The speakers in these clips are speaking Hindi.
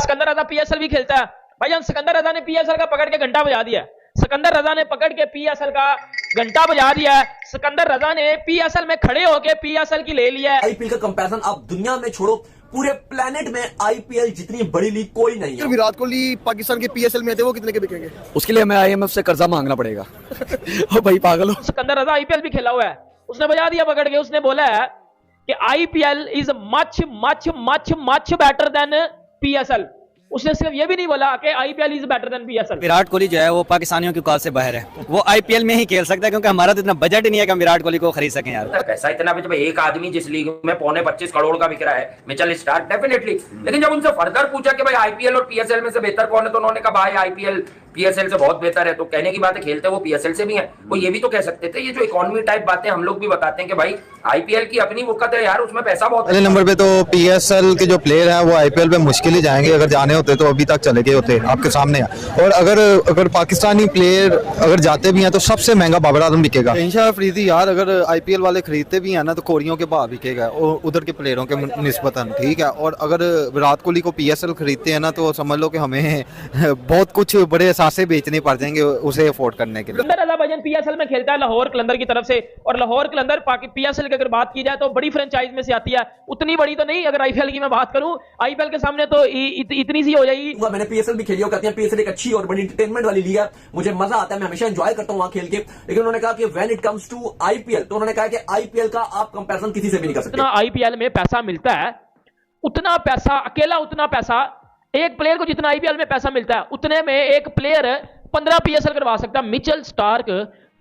सिकंदर रजा पीएसएल भी खेलता है भाईजान। सिकंदर रजा ने पीएसएल का पकड़ के घंटा बजा दिया। सिकंदर रजा ने पकड़ के पीएसएल का घंटा बजा दिया है। सिकंदर रजा ने पीएसएल में खड़े होके पीएसएल की ले लिया है। आईपीएल का कंपैरिजन आप दुनिया में छोड़ो, पूरे प्लेनेट में आईपीएल जितनी बड़ी लीग कोई नहीं है। विराट कोहली पाकिस्तान के पीएसएल में थे, वो कितने के बिकेंगे? उसके लिए हमें आईएमएफ से कर्जा मांगना पड़ेगा। ओ भाई पागल हो। सिकंदर रजा आईपीएल भी खेला हुआ है, उसने बजा दिया पकड़ के। उसने बोला है कि IPL is much much much much better than PSL. उसने सिर्फ ये भी नहीं बोला कि IPL is better then PSL. Virat Kohli जो है वो पाकिस्तानियों की औकात से बाहर है, वो आईपीएल में ही खेल सकता है, क्योंकि हमारा तो इतना बजट ही नहीं है कि हम विराट कोहली को खरीद सकें। यार पैसा इतना भी, जब एक आदमी जिस लीग में 25 करोड़ का बिक रहा है, मिचेल स्टार्क डेफिनेटली। लेकिन जब उनसे फर्दर पूछा कि भाई आईपीएल और पीएसएल में से बेहतर कौन है, तो उन्होंने कहा भाई आईपीएल पीएसएल से बहुत बेहतर है। तो कहने की बात है, खेलते वो पीएसएल से भी है। वो ये भी तो कह सकते थे, ये जो इकोनॉमी टाइप बातें हम लोग भी बताते हैं कि भाई आईपीएल की अपनी वक़्त है यार, उसमें पैसा बहुत। पहले नंबर पे तो पीएसएल के जो प्लेयर हैं वो आईपीएल पे मुश्किल ही जाएंगे, अगर जाने होते तो अभी तक चले गए होते आपके सामने। और अगर पाकिस्तानी प्लेयर अगर जाते भी हैं तो सबसे महंगा बाबर आजम बिकेगा। शहनशाह अफरीदी यार, अगर आईपीएल वाले खरीदते भी हैं ना तो कोरियों के भाव बिकेगा उधर के प्लेयरों के निस्बतन, ठीक है। और अगर विराट कोहली को पीएसएल खरीदते हैं ना तो समझ लो कि हमें बहुत कुछ बड़े असासे बेचने पड़ जाएंगे उसे अफोर्ड करने के लिए। सिकंदर रजा भाईजान पीएसएल में खेलता है लाहौर कलंदर की तरफ से, और लाहौर कलंदर पीएसएल की अगर बात की जाए तो बड़ी फ्रेंचाइज में से आती है। उतनी बड़ी तो नहीं, अगर आईपीएल की मैं बात करूं, आईपीएल के सामने तो इतनी सी हो जाएगी। मैंने पीएसएल भी खेली, कहते हैं पीएसएल एक अच्छी और बड़ी एंटरटेनमेंट वाली लीग है, मुझे मजा आता है, मैं हमेशा एंजॉय करता हूं वहां खेल के। लेकिन उन्होंने कहा कि when it comes to IPL, तो उन्होंने कहा कि आईपीएल का आप कंपैरिजन किसी से भी नहीं कर सकते। जितना आईपीएल में पैसा मिलता है, उतना पैसा अकेला, उतना पैसा एक प्लेयर को जितना आईपीएल में पैसा मिलता है, उतने में एक प्लेयर 15 पीएसएल करवा सकता है। मिचेल स्टार्क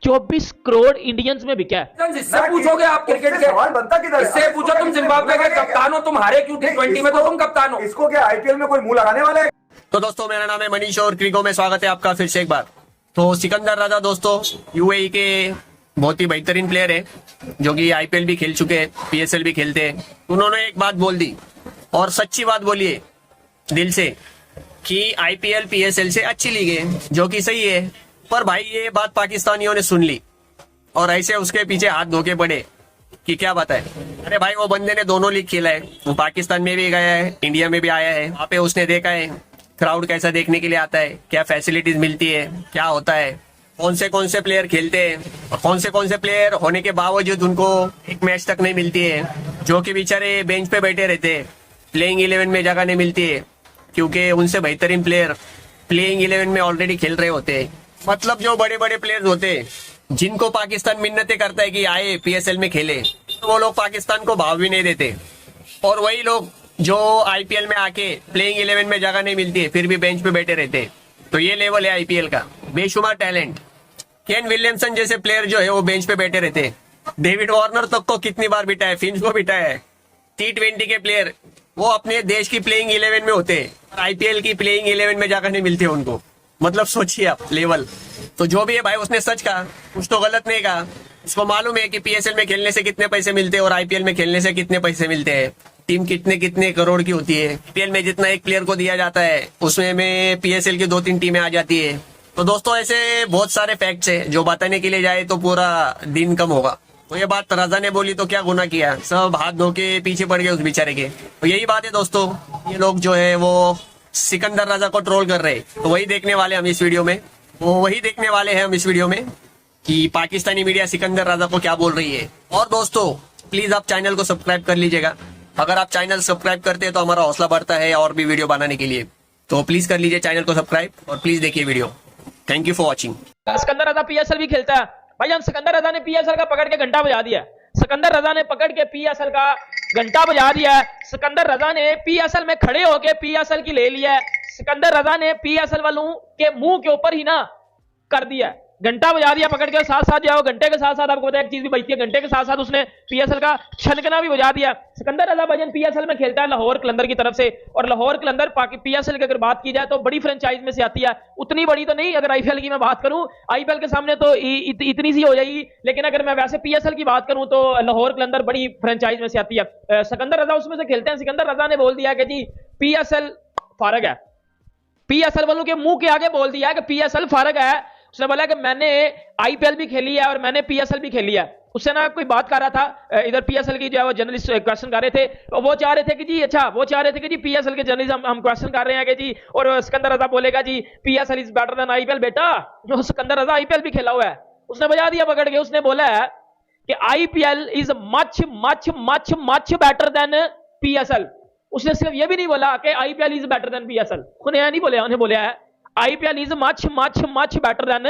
24 करोड़ इंडियंस में बिका है। इससे पूछोगे आप क्रिकेट के सवाल बनता किधर? इससे पूछो तुम जिम्बाब्वे के कप्तान हो, तुम हारे क्यों T20 में, तो तुम कप्तान हो। इसको क्या आईपीएल में कोई मुंह लगाने वाला है? तो दोस्तों मेरा नाम है मनीष और क्रिको में स्वागत है आपका फिर से एक बार। तो सिकंदर रजा दोस्तों यूएई के बहुत ही बेहतरीन प्लेयर है, जो कि आईपीएल भी खेल चुके हैं, पीएसएल भी खेलते हैं। उन्होंने एक बात बोल दी और सच्ची बात बोली है दिल से कि आईपीएल पीएसएल से अच्छी लीग है, जो कि सही है। पर भाई ये बात पाकिस्तानियों ने सुन ली और ऐसे उसके पीछे हाथ धोके पड़े कि क्या बताए। अरे भाई वो बंदे ने दोनों लीग खेला है, वो पाकिस्तान में भी गया है, इंडिया में भी आया है। वहाँ पे उसने देखा है क्राउड कैसा देखने के लिए आता है, क्या फैसिलिटीज मिलती है, क्या होता है, कौन से प्लेयर खेलते हैं और कौन से प्लेयर होने के बावजूद उनको एक मैच तक नहीं मिलती है, जो कि बेचारे बेंच पे बैठे रहते हैं, प्लेइंग 11 में जगह नहीं मिलती है, क्योंकि उनसे बेहतरीन प्लेयर प्लेइंग 11 में ऑलरेडी खेल रहे होते हैं। मतलब जो बड़े बड़े प्लेयर्स होते हैं, जिनको पाकिस्तान मिन्नतें करता है कि आए पीएसएल में खेले, तो वो लोग पाकिस्तान को भाव भी नहीं देते। और वही लोग जो आईपीएल में आके प्लेइंग 11 में जगह नहीं मिलती है, फिर भी बेंच पे बैठे रहते हैं। तो ये लेवल है आईपीएल का, बेशुमार टैलेंट। केन विलियमसन जैसे प्लेयर जो है वो बेंच पे बैठे रहते हैं। डेविड वार्नर तक को कितनी बार बिठाया, फिंच को बिठाया है। T20 के प्लेयर वो अपने देश की प्लेइंग 11 में होते हैं, आईपीएल की प्लेइंग 11 में जाकर नहीं मिलती उनको। मतलब सोचिए आप लेवल। तो जो भी है भाई उसने सच कहा, कुछ तो गलत नहीं कहा। उसको मालूम है कि पीएसएल में खेलने से कितने पैसे मिलते हैं और आईपीएल में खेलने से कितने पैसे मिलते हैं, टीम कितने करोड़ की होती है। आईपीएल में जितना एक प्लेयर को दिया जाता है उसमें में पीएसएल की 2-3 टीमें आ जाती है। तो दोस्तों ऐसे बहुत सारे फैक्ट्स है जो बताने के लिए जाए तो पूरा दिन कम होगा। तो ये बात रजा ने बोली तो क्या गुनाह किया, सब हाथ धो के पीछे पड़ गए उस बेचारे के। तो यही बात है दोस्तों, ये लोग जो है वो सिकंदर रजा को ट्रोल कर रहे हैं। तो वही देखने वाले हम इस वीडियो में, कि पाकिस्तानी मीडिया सिकंदर रजा को क्या बोल रही है। और दोस्तों प्लीज आप चैनल को सब्सक्राइब कर लीजिएगा। अगर आप चैनल सब्सक्राइब करते हैं तो हमारा हौसला बढ़ता है और भी वीडियो बनाने के लिए। तो प्लीज कर लीजिए चैनल को सब्सक्राइब और प्लीज देखिए video. Thank you for watching. Sikandar Raza PSL भी खेलता है भाईजान। सिकंदर रजा ने पीएसएल का पकड़ के घंटा बजा दिया। सिकंदर रजा ने पकड़ के पीएसएल का घंटा बजा दिया है। सिकंदर रजा ने पीएसएल में खड़े होके पीएसएल की ले लिया है। सिकंदर रजा ने पीएसएल वालों के मुंह के ऊपर ही ना कर दिया, घंटा बजा दिया पकड़ के। साथ साथ जाओ, घंटे के साथ साथ आपको पता है एक चीज भी बजती है, घंटे के साथ साथ उसने पीएसएल का छनकना भी बजा दिया। सिकंदर रजा भाईजान पीएसएल में खेलता है लाहौर कलंदर की तरफ से, और लाहौर कलंदर पीएसएल की अगर बात की जाए तो बड़ी फ्रेंचाइज में से आती है। उतनी बड़ी तो नहीं, अगर आईपीएल की मैं बात करूं, आईपीएल के सामने तो इतनी सी हो जाएगी। लेकिन अगर मैं वैसे पीएसएल की बात करूं तो लाहौर कलंदर बड़ी फ्रेंचाइज में से आती है। सिकंदर रजा उसमें से खेलते हैं। सिकंदर रजा ने बोल दिया कि जी पीएसएल फारग है, पीएसएल वालों के मुंह के आगे बोल दिया कि पीएसएल फारग है। उसने बोला कि मैंने आईपीएल भी खेली है और मैंने पीएसएल भी खेली है। उससे ना कोई बात कर रहा था, इधर पीएसएल की जो है वो जर्नलिस्ट क्वेश्चन कर रहे थे, और वो चाह रहे थे कि जी अच्छा, वो चाह रहे थे कि जी पीएसएल के जर्नलिस्ट हम क्वेश्चन कर रहे हैं कि जी, और सिकंदर रजा बोलेगा जी PSL is better than IPL. बेटा, जो सिकंदर रजा आईपीएल भी खेला हुआ है, उसने बजा दिया पकड़ के, उसने बोला है कि IPL is much much much much better than PSL. उसने सिर्फ ये भी नहीं बोला कि IPL is better then PSL, उन्हें नहीं बोला, उन्हें बोला है IPL is much much much better than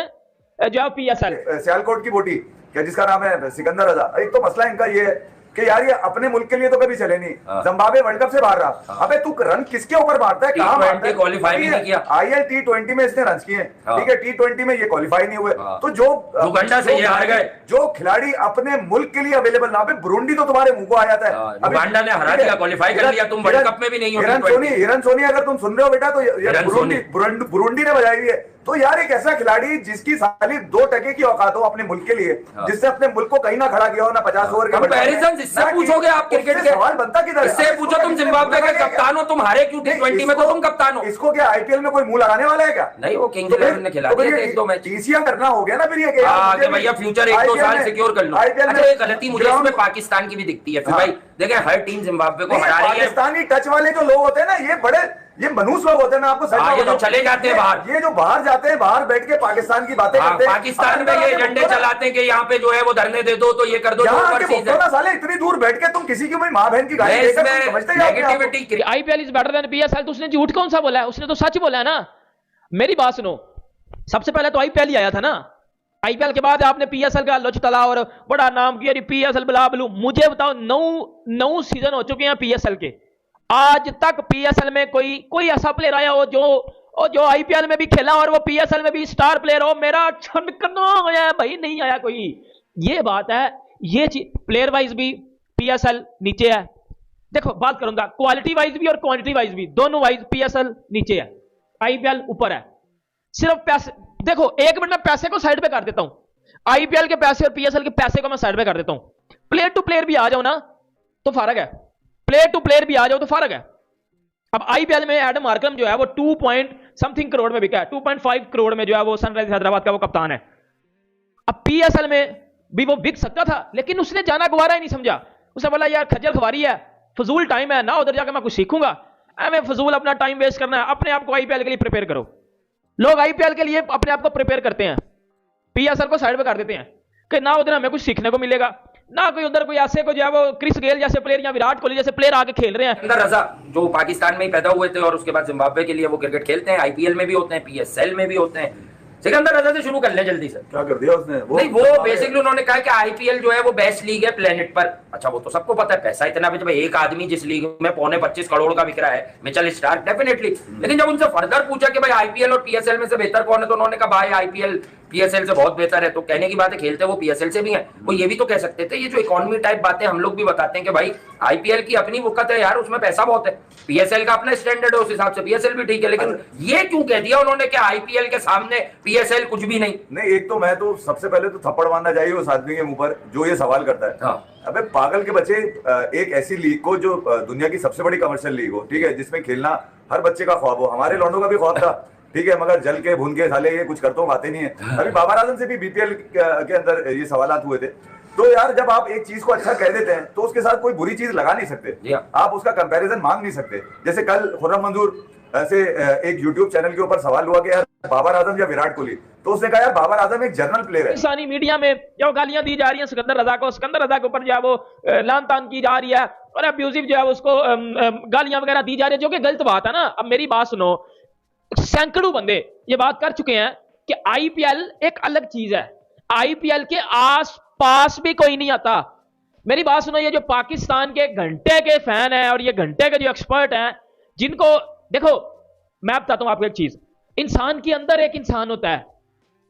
जो है पीएसएल। सियालकोट की बोटी क्या जिसका नाम है सिकंदर रजा, एक तो मसला इनका ये है कि यार ये अपने मुल्क के लिए तो कभी चले नहीं, जिम्बाब्वे वर्ल्ड कप से बाहर रहा। अबे तू रन किसके ऊपर मारता है, कहां मारता है? क्वालीफाई भी नहीं किया। आईएल T20 में इसने रन किए, ठीक है, T20 में ये क्वालीफाई नहीं हुए। तो जो युगांडा से ये हार गए, जो खिलाड़ी अपने मुल्क के लिए अवेलेबल ना, बुरुंडी तो तुम्हारे मुंह को आ जाता है, युगांडा ने हरा दिया, क्वालीफाई कर लिया, तुम वर्ल्ड कप में भी नहीं हो। हिरन सोनी अगर तुम सुन रहे हो बेटा, तो बुरुंडी ने बजाई हुई है। तो यार एक ऐसा खिलाड़ी जिसकी साली 2 टके की औकात हो अपने मुल्क के लिए, जिससे अपने मुल्क को कहीं ना खड़ा किया हो ना 50 ओवर के, कंपैरिजन इससे पूछोगे आप क्रिकेट के, सवाल बनता किधर? इससे पूछो तुम जिम्बाब्वे के कप्तान हो, तुम हारे क्यों T20 में, तो तुम कप्तान हो। इसको क्या आईपीएल में कोई मुंह लगाने वाला है क्या? नहीं, वो किंग्स 11 ने खिला दिया 1-2 मैच। टीसीआर करना हो गया ना फिर ये कि भैया फ्यूचर 1-2 साल सिक्योर कर लो। अच्छा, ये गलती मुझे इसमें पाकिस्तान की भी दिखती है। फिर भाई देखें, हर टीम जिम्बाब्वे को हरा रही है। पाकिस्तानी टच वाले जो लोग होते हैं ना, ये बड़े ये मनूस लोग होते हैं। मैं आपको सच ये तो चले जाते हैं बाहर, ये जो बाहर जाते हैं, बाहर बैठ के पाकिस्तान की बातें करते हैं। पाकिस्तान में ये एजेंडे चलाते हैं कि यहाँ पे जो है वो धरने दे दो, तो ये कर दो, साले इतनी दूर बैठ के तुम किसी की माँ बहन की गाली negativity. IPL is better then PSL, तो उसने झूठ कौन सा बोला है? उसने तो सच बोला है ना। मेरी बात सुनो, सबसे पहले तो आईपीएल ही आया था ना। आईपीएल के बाद आपने पीएसएल का लुच तला और बड़ा नाम किया, पीएसएल बिला बिलू। मुझे बताओ, 9 सीजन हो चुके हैं पीएसएल के, आज तक पीएसएल में कोई ऐसा प्लेयर आया हो जो आईपीएल में भी खेला और वो पीएसएल में भी स्टार प्लेयर हो? मेरा छनकना आया भाई, नहीं आया कोई। ये बात है, ये प्लेयर वाइज भी पीएसएल नीचे है। देखो, बात करूंगा क्वालिटी वाइज भी और क्वांटिटी वाइज भी, दोनों वाइज पीएसएल नीचे है, आईपीएल ऊपर है। सिर्फ पैसे देखो, एक मिनट में पैसे को साइड पे कर देता हूं। आईपीएल के पैसे और पीएसएल के पैसे को मैं साइड पे कर देता हूं। प्लेयर टू प्लेयर भी आ जाओ ना तो फर्क है, प्लेयर टू प्लेयर भी आ जाओ तो फर्क है। अब आईपीएल में एडम मार्करम जो है वो 2.something करोड़ में बिका है, 2.5 करोड़ में जो है वो सनराइजर्स हैदराबाद का वो कप्तान है। अब पीएसएल में भी वो बिक सकता था, लेकिन उसने जाना गवारा ही नहीं समझा। उसने बोला यार खज्जल खवारी है, फजूल टाइम है ना, उधर जाकर मैं कुछ सीखूंगा, मैं फजूल अपना टाइम वेस्ट करना है। अपने आप को आईपीएल के लिए प्रिपेयर करो। लोग आईपीएल के लिए अपने आप को प्रिपेयर करते हैं, पीएसएल को साइड पे कर देते हैं कि ना उधर हमें कुछ सीखने को मिलेगा, ना कोई उधर कोई ऐसे को जो है वो क्रिस गेल जैसे प्लेयर या विराट कोहली जैसे प्लेयर आके खेल रहे हैं। सिकंदर रजा जो पाकिस्तान में ही पैदा हुए थे और उसके बाद जिम्बाब्वे के लिए वो क्रिकेट खेलते हैं, आईपीएल में भी होते हैं, पीएसएल में भी होते हैं। सिकंदर रजा से शुरू कर लें जल्दी से। क्या कर दिया उसने? वो बेसिकली उन्होंने कहा कि आईपीएल जो है वो बेस्ट लीग है प्लेनेट पर। अच्छा, वो तो सबको पता है, पैसा इतना भी, जब एक आदमी जिस लीग में 25 करोड़ का बिक रहा है, मिचेल स्टार्क डेफिनेटली। लेकिन जब उनसे फर्दर पूछा कि भाई आईपीएल और पीएसएल में से बेहतर कौन है, तो उन्होंने कहा भाई आईपीएल पीएसएल से बहुत बेहतर है। तो कहने की बात है, खेलते वो पीएसएल से भी हैं। वो ये भी तो कह सकते थे, ये जो इकोनॉमी टाइप बातें हम लोग भी बताते हैं कि भाई आईपीएल की अपनी वक़्त है यार, उसमें पैसा बहुत है, पीएसएल का अपना स्टैंडर्ड है, उस हिसाब से पीएसएल भी ठीक है। लेकिन ये क्यों कह दिया उन्होंने कि आईपीएल के सामने पीएसएल कुछ भी नहीं? एक तो मैं तो सबसे पहले तो थप्पड़ मारना चाहिए उस आदमी के मुंह पर जो ये सवाल करता है। अबे पागल के बच्चे, एक ऐसी लीग को जो दुनिया की सबसे बड़ी कमर्शियल लीग हो, ठीक है, जिसमें खेलना हर बच्चे का ख्वाब हो, हमारे लौंडों का भी ख्वाब था, ठीक है, मगर जल के भून के साले ये कुछ करते हो बातें नहीं है। अभी बाबर आजम से भी बीपीएल के अंदर ये सवाल हुए थे। तो यार जब आप एक चीज को अच्छा कह देते हैं तो उसके साथ कोई बुरी चीज लगा नहीं सकते, आप उसका कंपैरिजन मांग नहीं सकते। जैसे कल खुर्रम मंजूर से एक यूट्यूब चैनल के ऊपर सवाल हुआ कि यार बाबर आजम या विराट कोहली, तो उसने कहा यार बाबर आजम एक जर्नल प्लेयर है। पाकिस्तानी मीडिया में जो गालियां दी जा रही हैं सिकंदर रजा को, सिकंदर रजा के ऊपर जो है वो लान तान की जा रही है और अब्यूजिव जो है उसको गालियां वगैरह दी जा रही है, जो कि गलत बात है ना। अब मेरी बात सुनो, सैकड़ों बंदे ये बात कर चुके हैं कि आईपीएल एक अलग चीज है, आईपीएल के आस पास भी कोई नहीं आता। मेरी बात सुनो, ये जो पाकिस्तान के घंटे के फैन है और ये घंटे के जो एक्सपर्ट हैं, जिनको देखो मैं बताता हूं आपको एक चीज, इंसान के अंदर एक इंसान होता है,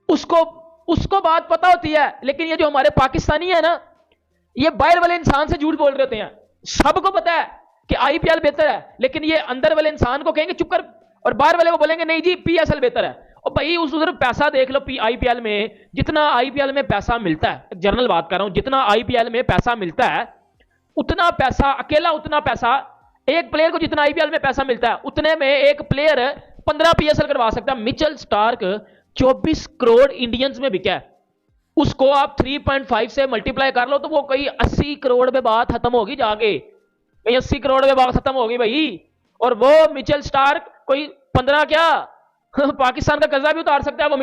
उसको बात पता होती है, लेकिन ये जो हमारे पाकिस्तानी है ना, ये बाहर वाले इंसान से झूठ बोल रहे होते हैं। सबको पता है कि आईपीएल बेहतर है, लेकिन ये अंदर वाले इंसान को कहेंगे चुप कर, और बाहर वाले को बोलेंगे नहीं जी पीएसएल बेहतर है। और भाई उस उधर पैसा देख लो, आईपीएल में जितना आईपीएल में पैसा मिलता है, जनरल बात कर रहा हूं, जितना आईपीएल में पैसा मिलता है, उतना पैसा अकेला, उतना पैसा एक प्लेयर को जितना आईपीएल में पैसा मिलता है, उतने में एक प्लेयर 15 पीएसएल करवा सकता है। मिचेल स्टार्क 24 करोड़ इंडियंस में बिका है, उसको आप 3.5 से मल्टीप्लाई कर लो तो वो कई 80 करोड़ में बात खत्म होगी, जाके कई 80 करोड़ में बात खत्म होगी भाई। और वो मिचेल स्टार्क कोई 15 क्या पाकिस्तान का कर्जा भी उतार सकता है वो।